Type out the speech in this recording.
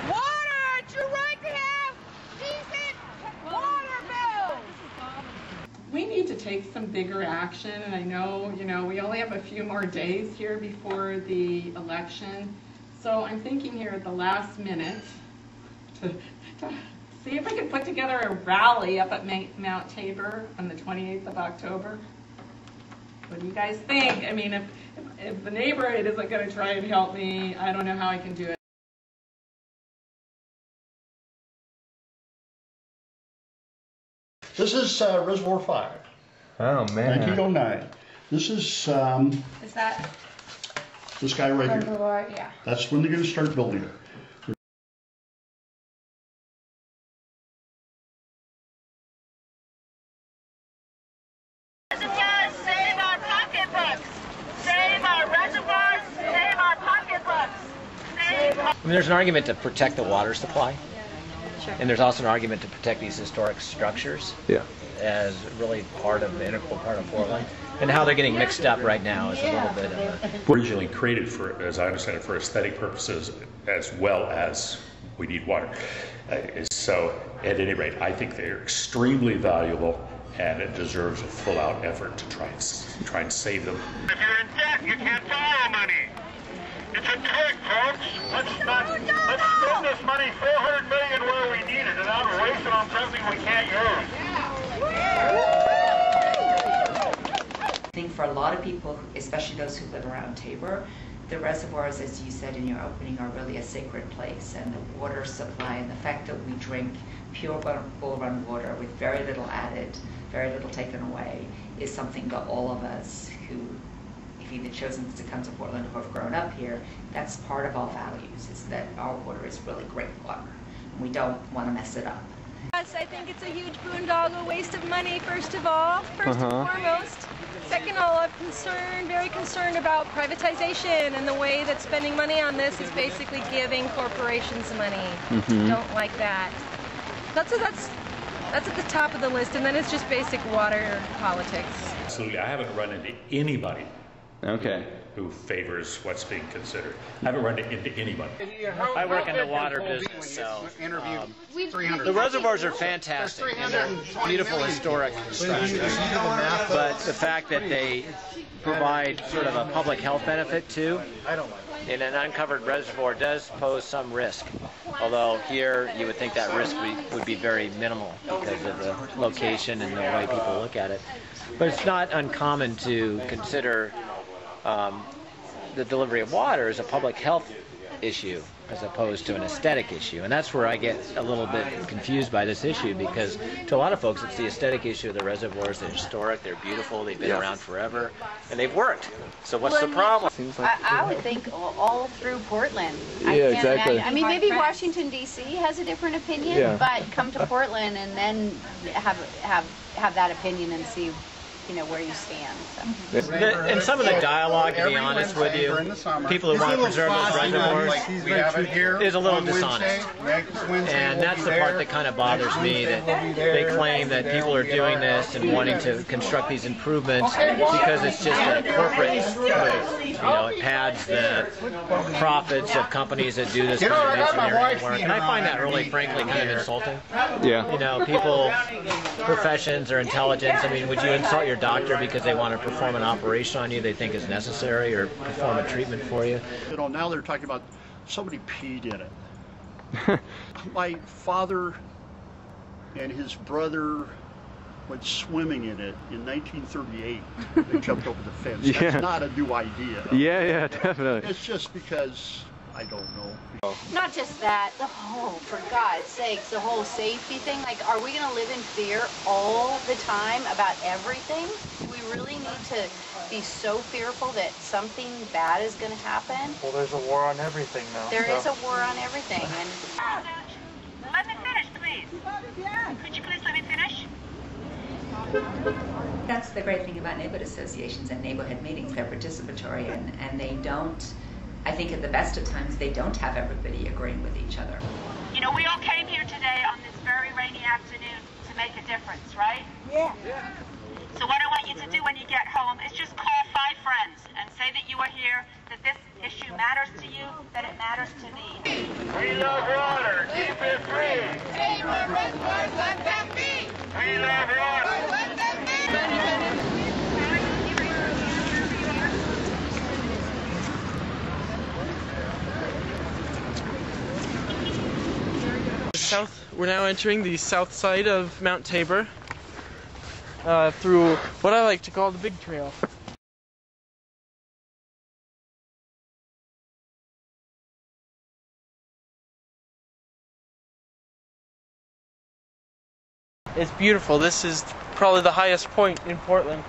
Water! It's your right to have decent water bills! We need to take some bigger action, and I know, we only have a few more days here before the election. So I'm thinking here at the last minute to see if we can put together a rally up at Mount Tabor on the 28th of October. What do you guys think? I mean, if the neighborhood isn't going to try and help me, I don't know how I can do it. This is Reservoir 5. Oh, man. 1909. This is that this guy right here. Reservoir? Yeah. That's when they're going to start building it. Reservoirs, save our pocketbooks. Save our reservoirs, save our pocketbooks. Save our... I mean, there's an argument to protect the water supply. Sure. And there's also an argument to protect these historic structures as really integral part of Portland. And how they're getting mixed up right now is a little bit of originally created for, as I understand it, for aesthetic purposes as well as we need water. So at any rate, I think they're extremely valuable, and it deserves a full-out effort to try and save them. If you're in debt, you can't borrow money. It's a trick, folks. Let's spend this money $400 million where we need it, and not waste it on something we can't use. I think for a lot of people, especially those who live around Tabor, the reservoirs, as you said in your opening, are really a sacred place, and the water supply and the fact that we drink pure Bull Run water with very little added, very little taken away, is something that all of us who have either chosen to come to Portland or have grown up here, that's part of our values, is that our water is really great water, and we don't want to mess it up. Yes, I think it's a huge boondoggle waste of money, first and foremost. Second of all, I'm very concerned about privatization and the way that spending money on this is basically giving corporations money. Don't like that. That's at the top of the list, and then it's just basic water politics. Absolutely. I haven't run into anybody who favors what's being considered. I haven't run into anybody. I work in the water business, so the reservoirs are fantastic and they're beautiful historic structures. But the fact that they provide sort of a public health benefit too, in an uncovered reservoir, does pose some risk. Although here you would think that risk would be very minimal because of the location and the way people look at it. But it's not uncommon to consider the delivery of water as a public health issue as opposed to an aesthetic issue. And that's where I get a little bit confused by this issue, because to a lot of folks it's the aesthetic issue of the reservoirs. They're historic, they're beautiful, they've been around forever, and they've worked. So what's the problem? I would think all through Portland. Exactly. I mean, maybe Washington, D.C. has a different opinion, but come to Portland and then have that opinion and see where you stand. So. And some of the dialogue, to be honest with you, people who want to preserve those reservoirs, is a little dishonest. And that's the part that kind of bothers me, that they claim that people are doing this and wanting to construct these improvements because it's just a corporate move. It pads the profits of companies that do this kind of engineering work. And I find that really, frankly, kind of insulting. People, professions or intelligence, I mean, would you insult your doctor because they want to perform an operation on you they think is necessary, or perform a treatment for you? Now they're talking about somebody peed in it. My father and his brother went swimming in it in 1938. They jumped over the fence. That's not a new idea. Yeah, definitely. It's just because I don't know. Not just that, for God's sakes, the whole safety thing. Like, are we going to live in fear all the time about everything? Do we really need to be so fearful that something bad is going to happen? Well, there's a war on everything now. There is a war on everything. And let me finish, please. Could you please let me finish? That's the great thing about neighborhood associations and neighborhood meetings. They're participatory, and they don't, I think at the best of times, they don't have everybody agreeing with each other. We all came here today on this very rainy afternoon to make a difference, right? Yeah. So what I want you to do when you get home is just call 5 friends and say that you are here, that this issue matters to you, then it matters to me. We love water. Keep it free. Tabor Reservoirs, let them be. We love water. Let them be. We're now entering the south side of Mount Tabor through what I like to call the Big Trail. It's beautiful. This is probably the highest point in Portland.